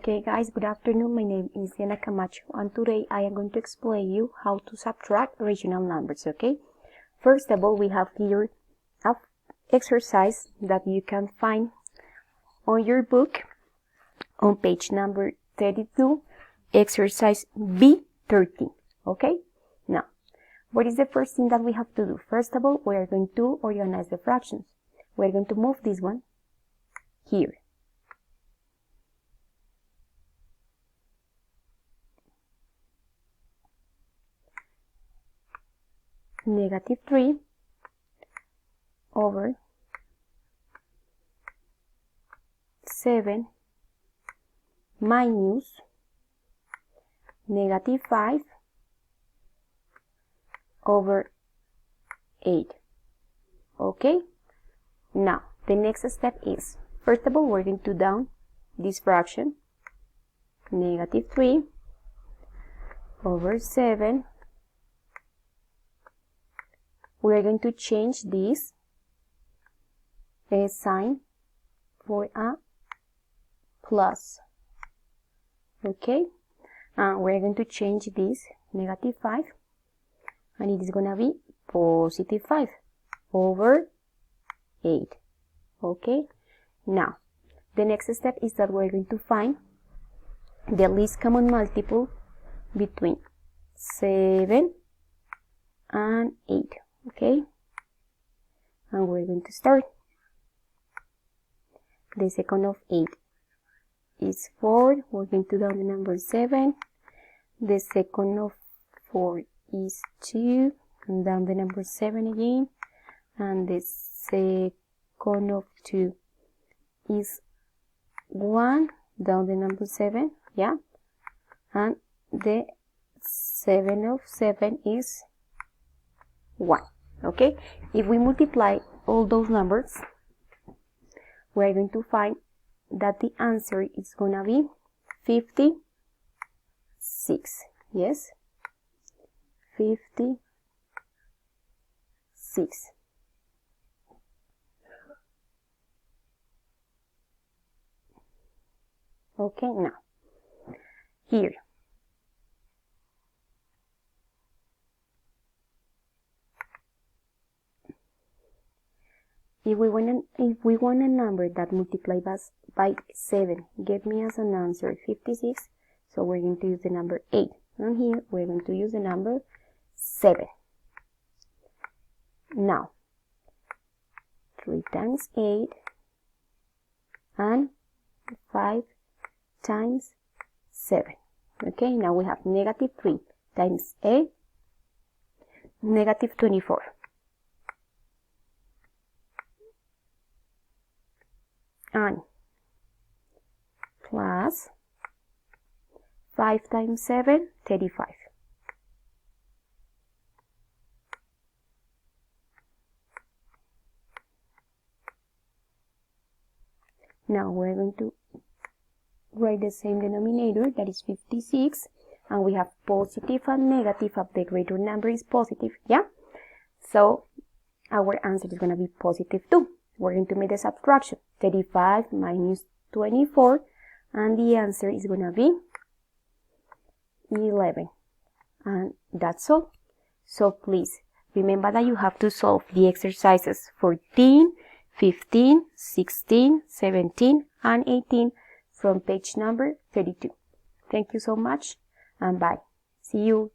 Okay guys, good afternoon. My name is Diana Camacho and today I am going to explain you how to subtract rational numbers, okay? First of all, we have here an exercise that you can find on your book on page number 32, exercise B13, okay? Now, what is the first thing that we have to do? First of all, we are going to organize the fractions. We are going to move this one here. Negative 3 over 7 minus negative 5 over 8. Okay? Now, the next step is, first of all, we're going to down this fraction, negative 3 over 7. We are going to change this sign for a plus. Okay? And we're going to change this negative 5 and it is going to be positive 5 over 8. Okay? Now, the next step is that we're going to find the least common multiple between 7 and 8. Okay? And we're going to start. The second of 8 is 4. We're going to down the number 7. The second of 4 is 2. And down the number 7 again. And the second of 2 is 1. Down the number 7. Yeah. And the 7 of 7 is 1. Okay? If we multiply all those numbers, we are going to find that the answer is going to be 56. Yes? 56. Okay, now, here. If we want a number that multiplies by 7, get me as an answer 56, so we're going to use the number 8. And here we're going to use the number 7. Now, 3 times 8 and 5 times 7. Okay, now we have negative 3 times 8, negative 24. And plus 5 times 7, 35. Now we're going to write the same denominator, that is 56, and we have positive and negative of the greater number is positive, yeah? So our answer is going to be positive 2. We're going to make the subtraction, 35 minus 24, and the answer is going to be 11. And that's all. So please, remember that you have to solve the exercises 14, 15, 16, 17, and 18 from page number 32. Thank you so much, and bye. See you.